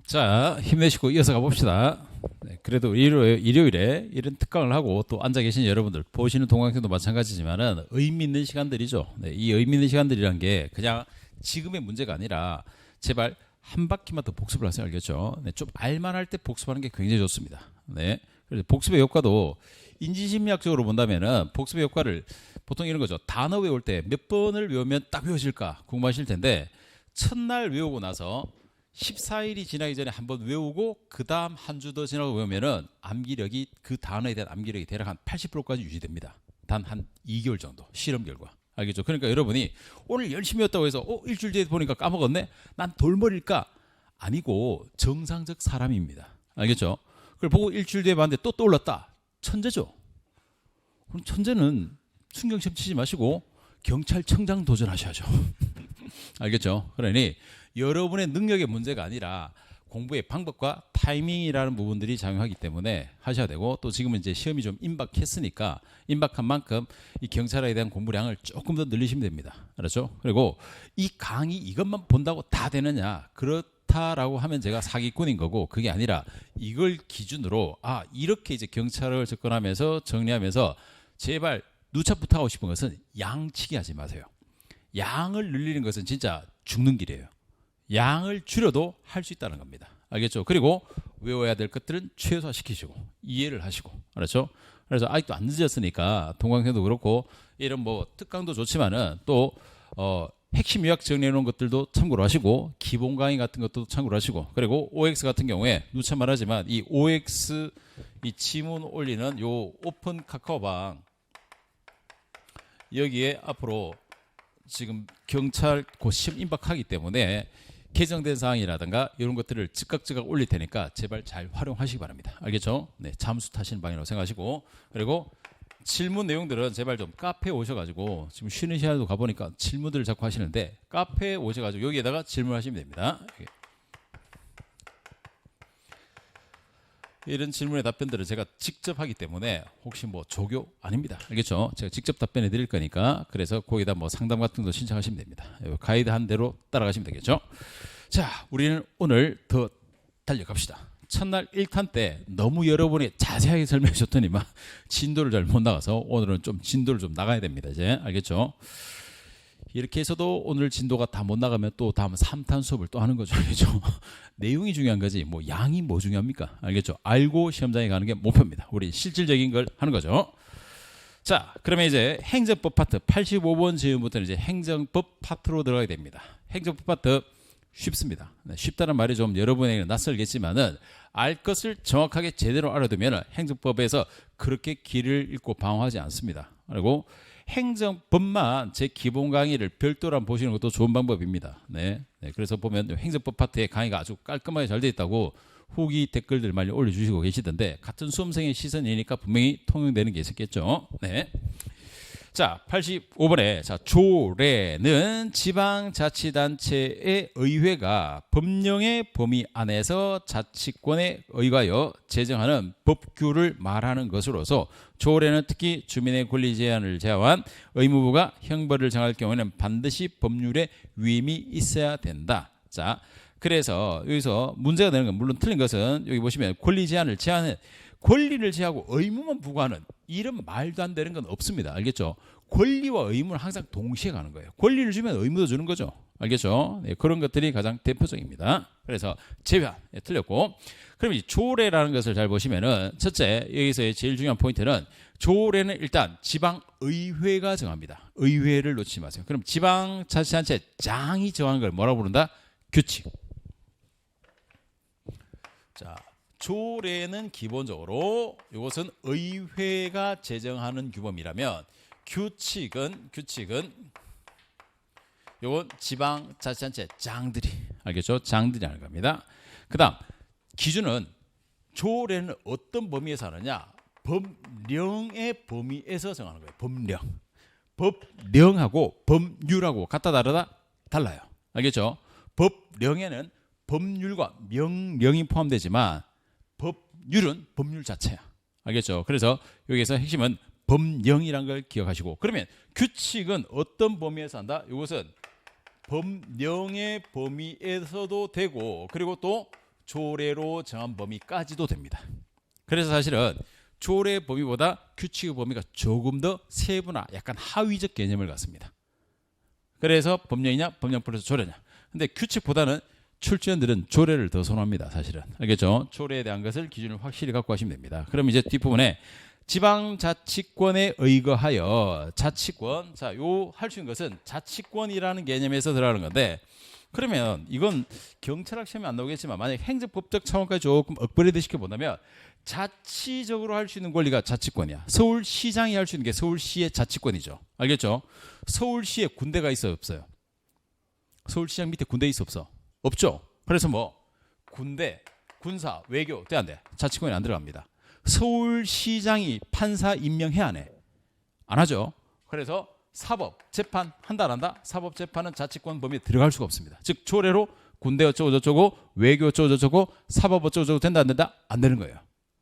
자, 힘내시고 이어서 가봅시다. 네, 그래도 일요일에 이런 특강을 하고 또 앉아 계신 여러분들, 보시는 동학생도 마찬가지지만은 의미 있는 시간들이죠. 네, 이 의미 있는 시간들이란 게 그냥 지금의 문제가 아니라 제발 한 바퀴만 더 복습을 하세요. 알겠죠? 네, 좀 알만할 때 복습하는 게 굉장히 좋습니다. 네, 그래서 복습의 효과도 인지심리학적으로 본다면은 복습의 효과를 보통 이런 거죠. 단어 외울 때 몇 번을 외우면 딱 외워질까 궁금하실 텐데, 첫날 외우고 나서 14일이 지나기 전에 한번 외우고 그 다음 한 주 더 지나고 외우면은 암기력이, 그 단어에 대한 암기력이 대략 한 80%까지 유지됩니다. 단 한 2개월 정도 실험 결과. 알겠죠? 그러니까 여러분이 오늘 열심히 했다고 해서 일주일 뒤에 보니까 까먹었네? 난 돌머리일까? 아니고 정상적 사람입니다. 알겠죠? 그걸 보고 일주일 뒤에 봤는데 또 떠올랐다. 천재죠? 그럼 천재는 순경시험 치지 마시고 경찰청장 도전하셔야죠. 알겠죠? 그러니 여러분의 능력의 문제가 아니라 공부의 방법과 타이밍이라는 부분들이 작용하기 때문에 하셔야 되고, 또 지금은 이제 시험이 좀 임박했으니까 임박한 만큼 이 경찰에 대한 공부량을 조금 더 늘리시면 됩니다. 알았죠? 그리고 이 강의 이것만 본다고 다 되느냐, 그렇다라고 하면 제가 사기꾼인 거고, 그게 아니라 이걸 기준으로 이렇게 이제 경찰을 접근하면서 정리하면서 제발 누차 부탁하고 싶은 것은 양치기 하지 마세요. 양을 늘리는 것은 진짜 죽는 길이에요. 양을 줄여도 할 수 있다는 겁니다. 알겠죠? 그리고 외워야 될 것들은 최소화시키시고 이해를 하시고, 알았죠? 그래서 아직도 안 늦었으니까 동강생도 그렇고 이런 뭐 특강도 좋지만은 또 핵심 요약 정리해 놓은 것들도 참고로 하시고, 기본 강의 같은 것도 참고로 하시고, 그리고 OX 같은 경우에 누차 말하지만 이 OX 이 지문 올리는 요 오픈 카카오방, 여기에 앞으로 지금 경찰 곧 시험 임박하기 때문에 개정된 사항이라든가 이런 것들을 즉각 올릴 테니까 제발 잘 활용하시기 바랍니다. 알겠죠? 네, 잠수 타시는 방이라고 생각하시고, 그리고 질문 내용들은 제발 좀 카페에 오셔가지고, 지금 쉬는 시간에도 가보니까 질문들을 자꾸 하시는데 카페에 오셔가지고 여기에다가 질문하시면 됩니다. 이런 질문의 답변들을 제가 직접 하기 때문에 혹시 뭐 조교 아닙니다. 알겠죠? 제가 직접 답변해 드릴 거니까, 그래서 거기다 뭐 상담 같은 거 신청하시면 됩니다. 가이드 한 대로 따라가시면 되겠죠? 자, 우리는 오늘 더 달려갑시다. 첫날 1탄 때 너무 여러분이 자세하게 설명해 줬더니만 진도를 잘 못 나가서 오늘은 좀 진도를 좀 나가야 됩니다. 이제 알겠죠? 이렇게 해서도 오늘 진도가 다 못 나가면 또 다음 3탄 수업을 또 하는 거죠. 알겠죠? 내용이 중요한 거지 뭐 양이 뭐 중요합니까? 알겠죠? 알고 시험장에 가는 게 목표입니다. 우리 실질적인 걸 하는 거죠. 자, 그러면 이제 행정법 파트 85번 질문부터는 이제 행정법 파트로 들어가게 됩니다. 행정법 파트 쉽습니다. 쉽다는 말이 좀 여러분에게 낯설겠지만은 알 것을 정확하게 제대로 알아두면 행정법에서 그렇게 길을 잃고 방황하지 않습니다. 그리고 행정법만 제 기본 강의를 별도로 한번 보시는 것도 좋은 방법입니다. 네. 그래서 보면 행정법 파트의 강의가 아주 깔끔하게 잘 되어 있다고 후기 댓글들 많이 올려주시고 계시던데, 같은 수험생의 시선이니까 분명히 통용되는 게 있었겠죠. 네. 자, 85번에 조례는 지방자치단체의 의회가 법령의 범위 안에서 자치권에 의하여 제정하는 법규를 말하는 것으로서, 조례는 특히 주민의 권리 제한을 제한 의무부가 형벌을 정할 경우에는 반드시 법률에 위임이 있어야 된다. 자, 그래서 여기서 문제가 되는 건, 물론 틀린 것은 여기 보시면 권리 제한을 제한해, 권리를 제하고 의무만 부과하는 이런 말도 안 되는 건 없습니다. 알겠죠? 권리와 의무는 항상 동시에 가는 거예요. 권리를 주면 의무도 주는 거죠. 알겠죠? 네, 그런 것들이 가장 대표적입니다. 그래서 제외한, 틀렸고. 그럼 이 조례라는 것을 잘 보시면은, 첫째, 여기서의 제일 중요한 포인트는 조례는 일단 지방의회가 정합니다. 의회를 놓치지 마세요. 그럼 지방자치단체 장이 정하는 걸 뭐라고 부른다? 규칙. 자, 조례는 기본적으로 이것은 의회가 제정하는 규범이라면, 규칙은 이건 지방자치단체 장들이, 알겠죠? 장들이 하는 겁니다. 그 다음 기준은, 조례는 어떤 범위에서 하느냐? 법령의 범위에서 정하는 거예요. 법령하고 법률하고 같다 다르다? 달라요. 알겠죠? 법령에는 법률과 명령이 포함되지만 법률은 법률 자체야. 알겠죠? 그래서 여기서 핵심은 법령이란 걸 기억하시고, 그러면 규칙은 어떤 범위에서 한다? 이것은 법령의 범위에서도 되고, 그리고 또 조례로 정한 범위까지도 됩니다. 그래서 사실은 조례 범위보다 규칙의 범위가 조금 더 세분화, 약간 하위적 개념을 갖습니다. 그래서 법령이냐, 법령 플러스 조례냐. 근데 규칙보다는 출제원들은 조례를 더 선호합니다. 사실은. 알겠죠? 조례에 대한 것을 기준을 확실히 갖고 하시면 됩니다. 그럼 이제 뒷부분에 지방자치권에 의거하여 자치권, 자, 요 할 수 있는 것은 자치권이라는 개념에서 들어가는 건데, 그러면 이건 경찰학 시험에 안 나오겠지만 만약 행정법적 차원까지 조금 업그레이드 시켜본다면 자치적으로 할 수 있는 권리가 자치권이야. 서울시장이 할 수 있는 게 서울시의 자치권이죠. 알겠죠? 서울시에 군대가 있어요, 없어요? 서울시장 밑에 군대 있어, 없어? 없죠. 그래서 뭐 군대, 군사, 외교 돼 안 돼? 자치권이 안 들어갑니다. 서울시장이 판사 임명해 안 해? 안 하죠. 그래서 사법, 재판 한다 안 한다? 사법 재판은 자치권 범위에 들어갈 수가 없습니다. 즉 조례로 군대 어쩌고 저쩌고 외교 어쩌고 저쩌고 사법 어쩌고 저쩌고 된다 안 된다? 안 되는 거예요.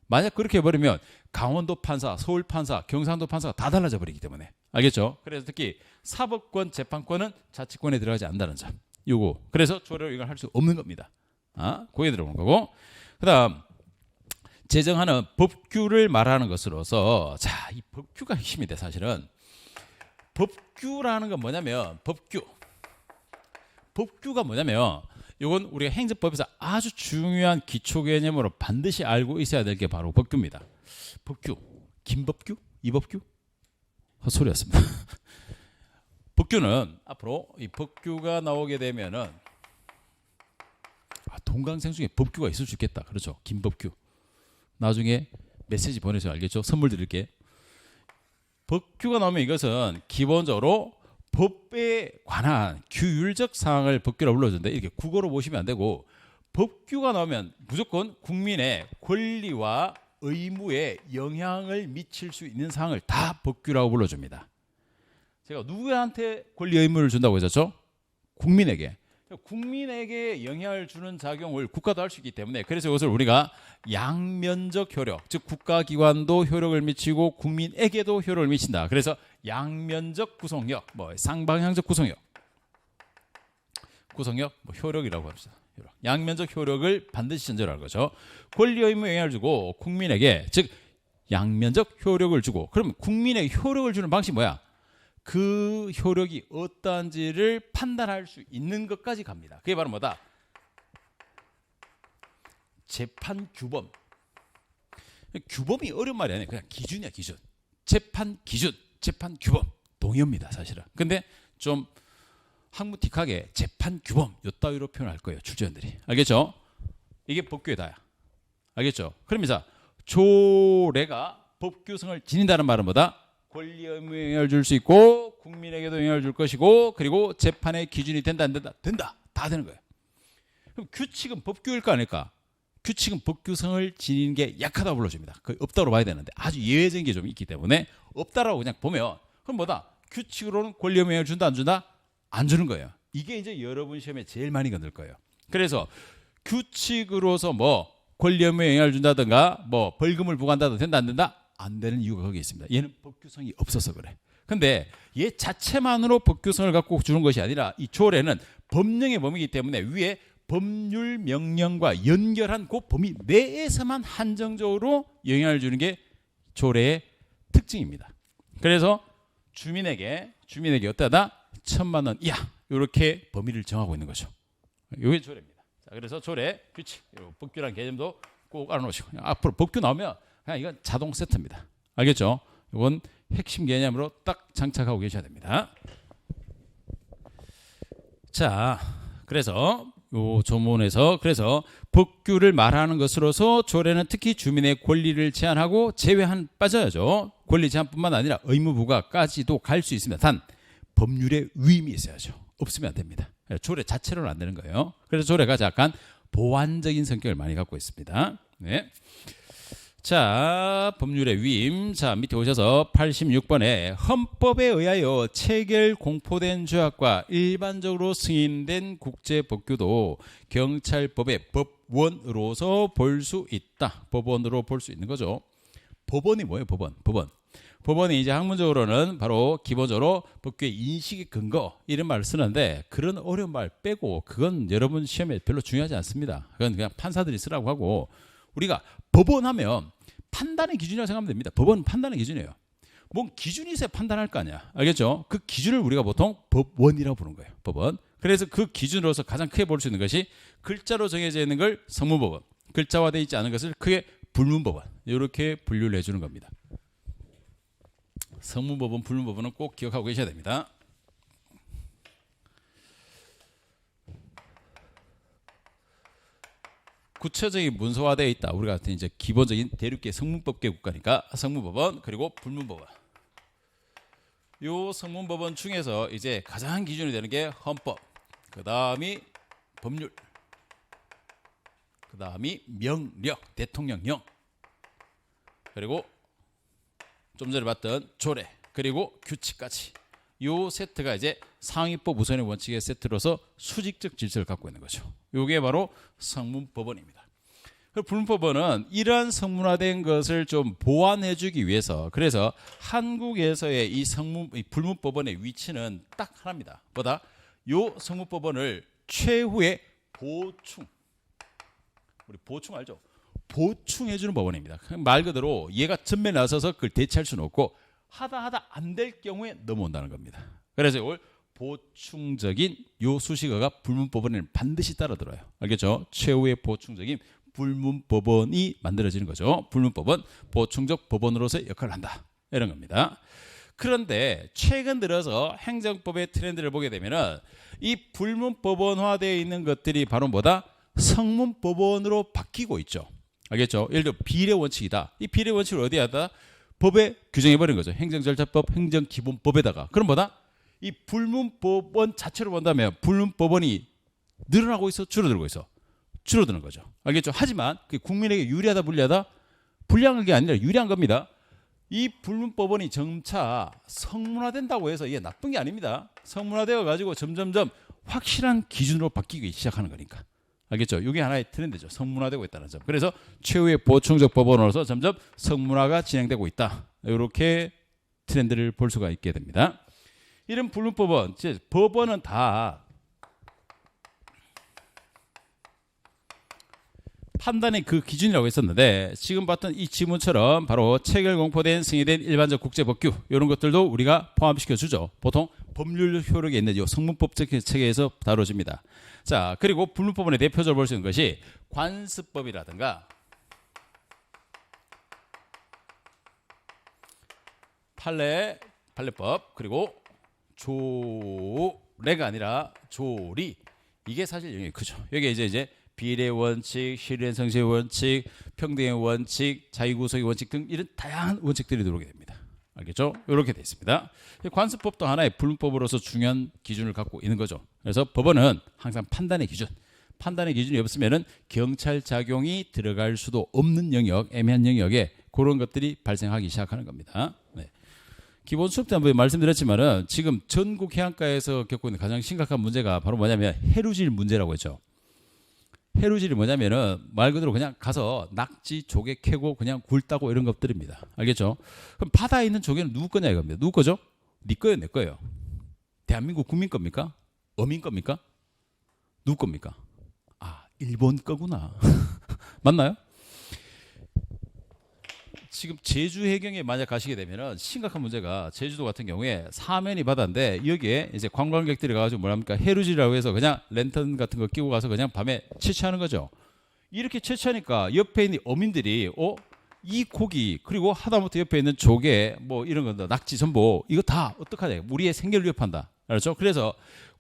만약 그렇게 해버리면 강원도 판사, 서울 판사, 경상도 판사가 다 달라져 버리기 때문에. 알겠죠? 그래서 특히 사법권, 재판권은 자치권에 들어가지 않는다는 점. 요거. 그래서 조례로 이걸 할 수 없는 겁니다. 거기에 들어오는 거고. 그다음 제정하는 법규를 말하는 것으로서, 자, 이 법규가 핵심이 돼. 사실은 법규라는 건 뭐냐면 법규가 뭐냐면 이건 우리가 행정법에서 아주 중요한 기초 개념으로 반드시 알고 있어야 될 게 바로 법규입니다. 법규, 김법규, 이법규 헛소리였습니다. 법규는 앞으로 이 법규가 나오게 되면은 동강생 중에 법규가 있을 수 있겠다. 그렇죠? 김법규. 나중에 메시지 보내서 알겠죠? 선물 드릴게. 법규가 나오면 이것은 기본적으로 법에 관한 규율적 사항을 법규라고 불러주는데 이렇게 국어로 보시면 안 되고 법규가 나오면 무조건 국민의 권리와 의무에 영향을 미칠 수 있는 사항을 다 법규라고 불러줍니다. 제가 누구한테 권리 의무를 준다고 했었죠? 국민에게. 국민에게 영향을 주는 작용을 국가도 할 수 있기 때문에 그래서 이것을 우리가 양면적 효력, 즉 국가기관도 효력을 미치고 국민에게도 효력을 미친다. 그래서 양면적 구성력, 뭐 쌍방향적 구성력, 뭐 효력이라고 합시다. 효력. 양면적 효력을 반드시 전제로 거죠. 권리 의무에 영향을 주고 국민에게, 즉 양면적 효력을 주고, 그럼 국민에게 효력을 주는 방식이 뭐야? 그 효력이 어떠한지를 판단할 수 있는 것까지 갑니다. 그게 바로 뭐다? 재판 규범. 규범이 어려운 말이 아니에요. 그냥 기준이야, 기준. 재판 기준, 재판 규범. 동의어입니다, 사실은. 근데 좀 학무틱하게 재판 규범 요 따위로 표현할 거예요, 출제원들이. 알겠죠? 이게 법규의 다야. 알겠죠? 그럼 자, 조례가 법규성을 지닌다는 말은 뭐다? 권리 의무에 영향을 줄 수 있고 국민에게도 영향을 줄 것이고 그리고 재판의 기준이 된다 안 된다? 된다. 다 되는 거예요. 그럼 규칙은 법규일까 아닐까? 규칙은 법규성을 지니는 게 약하다고 불러줍니다. 거의 없다고 봐야 되는데 아주 예외적인 게 좀 있기 때문에 없다라고 그냥 보면 그럼 뭐다? 규칙으로는 권리 의무에 영향을 준다 안 준다? 안 주는 거예요. 이게 이제 여러분 시험에 제일 많이 건들 거예요. 그래서 규칙으로서 뭐 권리 의무에 영향을 준다든가 뭐 벌금을 부과한다든가 된다 안 된다? 안 되는 이유가 거기에 있습니다. 얘는 법규성이 없어서 그래. 근데 얘 자체만으로 법규성을 갖고 주는 것이 아니라 이 조례는 법령의 범위이기 때문에 위에 법률 명령과 연결한 그 범위 내에서만 한정적으로 영향을 주는 게 조례의 특징입니다. 그래서 주민에게 어떠하다? 1,000만 원 이하 이렇게 범위를 정하고 있는 거죠. 이게 조례입니다. 자, 그래서 조례, 규칙, 법규라는 개념도 꼭 알아놓으시고 앞으로 법규 나오면 그냥 이건 자동 세트입니다. 알겠죠? 이건 핵심 개념으로 딱 장착하고 계셔야 됩니다. 자, 그래서 요 조문에서 그래서 법규를 말하는 것으로서 조례는 특히 주민의 권리를 제한하고 제외한 빠져야죠. 권리 제한뿐만 아니라 의무 부과까지도 갈 수 있습니다. 단 법률의 위임이 있어야죠. 없으면 안 됩니다. 조례 자체로는 안 되는 거예요. 그래서 조례가 약간 보완적인 성격을 많이 갖고 있습니다. 네. 자, 법률의 위임. 자, 밑에 오셔서 86번에 헌법에 의하여 체결 공포된 조약과 일반적으로 승인된 국제법규도 경찰법의 법원으로서 볼 수 있다. 법원으로 볼 수 있는 거죠. 법원이 뭐예요? 법원. 법원이 이제 학문적으로는 바로 기본적으로 법규의 인식의 근거 이런 말을 쓰는데 그런 어려운 말 빼고 그건 여러분 시험에 별로 중요하지 않습니다. 그건 그냥 판사들이 쓰라고 하고 우리가 법원 하면 판단의 기준이라고 생각하면 됩니다. 법원은 판단의 기준이에요. 뭔 기준이 있어야 판단할 거 아니야. 알겠죠? 그 기준을 우리가 보통 법원이라고 부르는 거예요. 법원. 그래서 그 기준으로서 가장 크게 볼 수 있는 것이 글자로 정해져 있는 걸 성문법원, 글자화되어 있지 않은 것을 크게 불문법원 이렇게 분류를 해주는 겁니다. 성문법원, 불문법원은 꼭 기억하고 계셔야 됩니다. 구체적인 문서화되어 있다. 우리 같은 이제 기본적인 대륙계 성문법계 국가니까 성문법원 그리고 불문법원. 요 성문법원 중에서 이제 가장 기준이 되는 게 헌법, 그 다음이 법률, 그 다음이 명령, 대통령령, 그리고 좀 전에 봤던 조례, 그리고 규칙까지 요 세트가 이제 상위법 우선의 원칙의 세트로서 수직적 질서를 갖고 있는 거죠. 요게 바로 성문법원입니다. 불문법원은 이러한 성문화된 것을 좀 보완해주기 위해서 그래서 한국에서의 이 불문법원의 위치는 딱 하나입니다. 뭐다? 요 성문법원을 최후의 보충, 우리 보충 알죠? 보충해주는 법원입니다. 말 그대로 얘가 전면에 나서서 그걸 대체할 수는 없고 하다 안 될 경우에 넘어온다는 겁니다. 그래서 이걸 보충적인 요 수식어가 불문법원에는 반드시 따라 들어요. 알겠죠? 최후의 보충적인 불문법원이 만들어지는 거죠. 불문법원, 보충적 법원으로서의 역할을 한다. 이런 겁니다. 그런데 최근 들어서 행정법의 트렌드를 보게 되면은 이 불문법원화되어 있는 것들이 바로 뭐다? 성문법원으로 바뀌고 있죠. 알겠죠? 예를 들어 비례 원칙이다. 이 비례 원칙을 어디에 하다? 법에 규정해버린 거죠. 행정절차법, 행정기본법에다가. 그럼 뭐다? 이 불문법원 자체로 본다면 불문법원이 늘어나고 있어? 줄어들고 있어? 줄어드는 거죠. 알겠죠? 하지만 그게 국민에게 유리하다 불리하다? 불리한 게 아니라 유리한 겁니다. 이 불문법원이 점차 성문화된다고 해서 이게 나쁜 게 아닙니다. 성문화되어 가지고 점점점 확실한 기준으로 바뀌기 시작하는 거니까. 알겠죠? 이게 하나의 트렌드죠. 성문화되고 있다는 점. 그래서 최후의 보충적 법원으로서 점점 성문화가 진행되고 있다. 이렇게 트렌드를 볼 수가 있게 됩니다. 이런 불문법원, 법원은 다 판단의 그 기준이라고 했었는데 지금 봤던 이 지문처럼 바로 체결 공포된 승인된 일반적 국제법규 이런 것들도 우리가 포함시켜 주죠. 보통 법률 효력에 있는 이 성문법적 체계에서 다뤄집니다. 자, 그리고 불문법원의 대표적으로 볼 수 있는 것이 관습법이라든가 판례법 그리고 조례가 아니라 조리 이게 사실 영역이 크죠. 여기 이제 비례 원칙, 실현 성실 원칙, 평등의 원칙, 자유구속의 원칙 등 이런 다양한 원칙들이 들어오게 됩니다. 알겠죠? 이렇게 되어 있습니다. 관습법도 하나의 불문법으로서 중요한 기준을 갖고 있는 거죠. 그래서 법원은 항상 판단의 기준이 없으면은 경찰 작용이 들어갈 수도 없는 영역, 애매한 영역에 그런 것들이 발생하기 시작하는 겁니다. 네. 기본 수업 때 한번 말씀드렸지만은 지금 전국 해안가에서 겪고 있는 가장 심각한 문제가 바로 뭐냐면 해루질 문제라고 했죠. 해루질이 뭐냐면은 말 그대로 그냥 가서 낙지, 조개 캐고 그냥 굴 따고 이런 것들입니다. 알겠죠? 그럼 바다에 있는 조개는 누구 거냐 이겁니다. 누구 거죠? 네 거예요, 내 거예요. 대한민국 국민 겁니까? 어민 겁니까? 누구 겁니까? 아, 일본 거구나. 맞나요? 지금 제주 해경에 만약 가시게 되면은 심각한 문제가 제주도 같은 경우에 사면이 바다인데 여기에 이제 관광객들이 가가지고 뭐랍니까 해루질이라고 해서 그냥 랜턴 같은 거 끼고 가서 그냥 밤에 채취하는 거죠. 이렇게 채취하니까 옆에 있는 어민들이 이 고기 그리고 하다못해 옆에 있는 조개 뭐 이런 건다 낙지 전복 이거 다 어떡하냐 우리의 생계를 위협한다. 알았죠? 그래서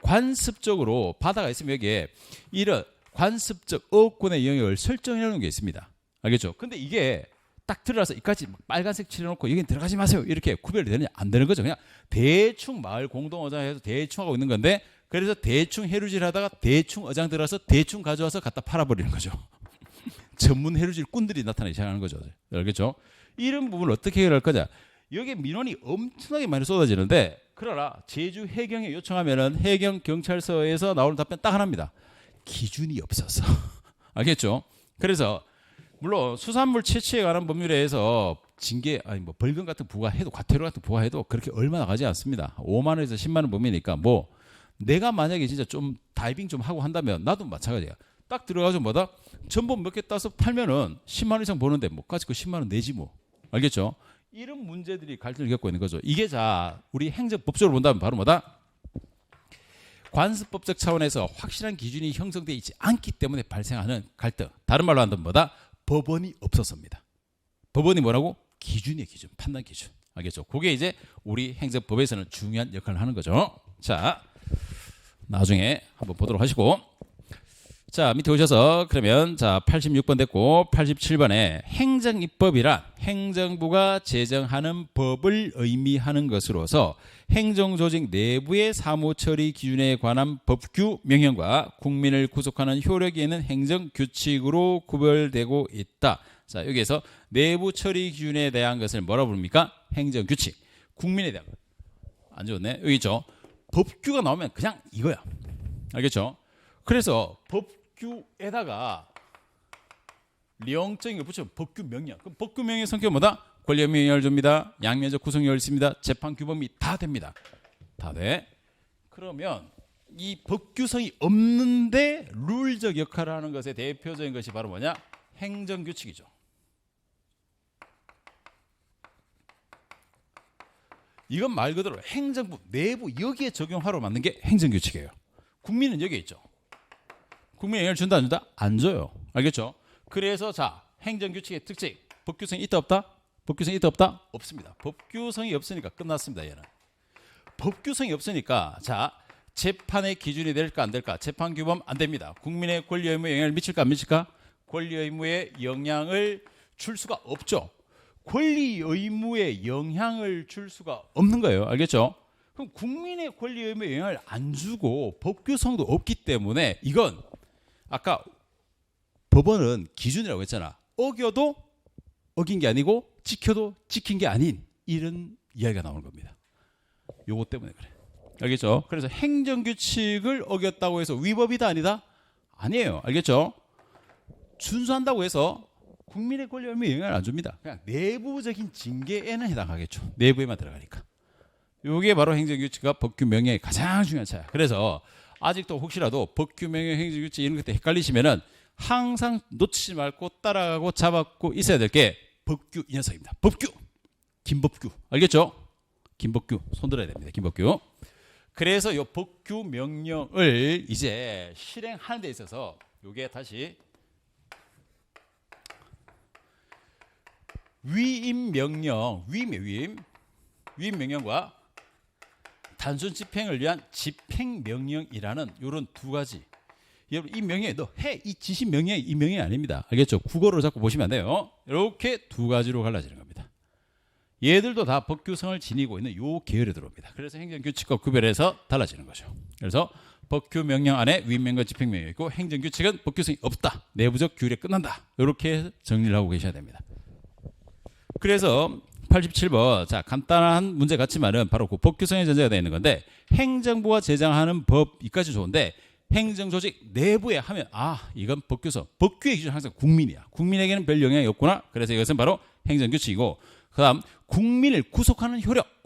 관습적으로 바다가 있으면 여기에 이런 관습적 어업권의 영역을 설정해 놓은 게 있습니다. 알겠죠? 근데 이게 딱 들어가서 이까지 빨간색 칠해놓고 여긴 들어가지 마세요 이렇게 구별이 되느냐 안 되는 거죠. 그냥 대충 마을 공동어장에서 대충 하고 있는 건데 그래서 대충 해루질 하다가 대충 어장 들어가서 대충 가져와서 갖다 팔아버리는 거죠. 전문 해루질 꾼들이 나타나기 시작하는 거죠. 알겠죠? 이런 부분을 어떻게 해결할 거냐. 여기에 민원이 엄청나게 많이 쏟아지는데 그러나 제주 해경에 요청하면은 해경 경찰서에서 나오는 답변 딱 하나입니다. 기준이 없어서. 알겠죠? 그래서 물론 수산물 채취에 관한 법률에 의해서 징계 아니 뭐 벌금 같은 부과해도 과태료 같은 부과해도 그렇게 얼마 나가지 않습니다. 5만 원에서 10만 원 범위니까 뭐 내가 만약에 진짜 좀 다이빙 좀 하고 한다면 나도 마찬가지야. 딱 들어가서 뭐다 전복 몇 개 따서 팔면은 10만 원 이상 버는데 뭐까지 그 10만 원 내지 뭐. 알겠죠? 이런 문제들이 갈등을 겪고 있는 거죠. 이게 자 우리 행정법적으로 본다면 바로 뭐다? 관습법적 차원에서 확실한 기준이 형성되어 있지 않기 때문에 발생하는 갈등. 다른 말로 한다면 뭐다? 법원이 없어서입니다. 법원이 뭐라고? 기준이에요. 기준. 판단 기준. 알겠죠? 그게 이제 우리 행정법에서는 중요한 역할을 하는 거죠. 자, 나중에 한번 보도록 하시고. 자, 밑에 오셔서 그러면 자 86번 됐고 87번에 행정입법이란 행정부가 제정하는 법을 의미하는 것으로서 행정조직 내부의 사무처리 기준에 관한 법규 명령과 국민을 구속하는 효력이 있는 행정규칙으로 구별되고 있다. 자, 여기에서 내부 처리 기준에 대한 것을 뭐라고 부릅니까? 행정규칙. 국민에 대한 것. 안 좋네. 여기 있죠. 법규가 나오면 그냥 이거야. 알겠죠? 그래서 법규에다가 령적인 걸 붙이면 법규 명령. 그럼 법규 명령의 성격은 뭐다? 권리의명령을 줍니다. 양면적 구성력을 있습니다. 재판 규범이 다 됩니다. 다 돼. 그러면 이 법규성이 없는데 룰적 역할을 하는 것의 대표적인 것이 바로 뭐냐? 행정규칙이죠. 이건 말 그대로 행정부 내부 여기에 적용하러 만든 게 행정규칙이에요. 국민은 여기에 있죠. 국민에 영향을 준다 안 준다? 안 줘요. 알겠죠? 그래서 자 행정규칙의 특징 법규성이 있다 없다? 법규성이 있다 없다? 없습니다. 법규성이 없으니까 끝났습니다. 얘는 법규성이 없으니까 자 재판의 기준이 될까 안 될까? 재판 규범 안 됩니다. 국민의 권리 의무에 영향을 미칠까 안 미칠까? 권리 의무에 영향을 줄 수가 없죠. 권리 의무에 영향을 줄 수가 없는 거예요. 알겠죠? 그럼 국민의 권리 의무에 영향을 안 주고 법규성도 없기 때문에 이건 아까 법원은 기준이라고 했잖아. 어겨도 어긴 게 아니고 지켜도 지킨 게 아닌 이런 이야기가 나오는 겁니다. 요거 때문에 그래. 알겠죠? 그래서 행정규칙을 어겼다고 해서 위법이다 아니다? 아니에요. 알겠죠? 준수한다고 해서 국민의 권리 의무에 영향을 안 줍니다. 그냥 내부적인 징계에는 해당하겠죠. 내부에만 들어가니까. 이게 바로 행정규칙과 법규 명령의 가장 중요한 차이야. 그래서 아직도 혹시라도 법규 명령 행정규칙 이런 것들 헷갈리시면은 항상 놓치지 말고 따라가고 잡았고 있어야 될 게 법규 이 녀석입니다. 법규. 김법규. 알겠죠? 김법규. 손들어야 됩니다. 김법규. 그래서 이 법규 명령을 이제 실행하는 데 있어서 이게 다시 위임 명령, 위임 명령과 단순 집행을 위한 집행 명령이라는 이런 두 가지. 여러분 이 명령 너 해 이 지시 명령 이 명령이 아닙니다. 알겠죠? 국어로 자꾸 보시면 안 돼요. 이렇게 두 가지로 갈라지는 겁니다. 얘들도 다 법규성을 지니고 있는 요 계열에 들어옵니다. 그래서 행정규칙과 구별해서 달라지는 거죠. 그래서 법규 명령 안에 위임 명령과 집행 명령이 있고 행정규칙은 법규성이 없다. 내부적 규율에 끝난다. 이렇게 정리를 하고 계셔야 됩니다. 그래서 87번 자 간단한 문제 같지만은 바로 그 법규성의 전제가 되어 있는 건데 행정부가 제정하는 법 이까지 좋은데 행정조직 내부에 하면 아 이건 법규성 법규의 기준은 항상 국민이야. 국민에게는 별 영향이 없구나. 그래서 이것은 바로 행정규칙이고 그다음 국민을 구속하는 효력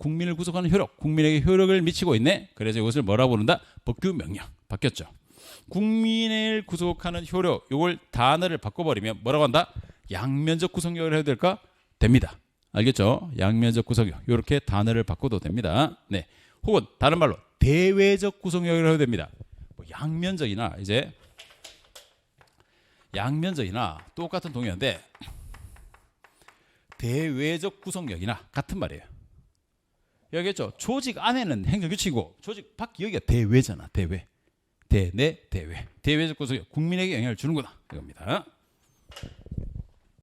국민에게 효력을 미치고 있네. 그래서 이것을 뭐라고 부른다? 법규 명령. 바뀌었죠. 국민을 구속하는 효력 이걸 단어를 바꿔버리면 뭐라고 한다? 양면적 구속력을 해도 될까? 됩니다. 알겠죠? 양면적 구속력 이렇게 단어를 바꿔도 됩니다. 네, 혹은 다른 말로 대외적 구속력을 해도 됩니다. 뭐 양면적이나 이제 양면적이나 똑같은 동의어인데 대외적 구속력이나 같은 말이에요. 여기겠죠? 조직 안에는 행정규칙이고 조직 밖 여기가 대외잖아. 대외, 대내, 대외. 대외적 구속력 국민에게 영향을 주는구나 이겁니다.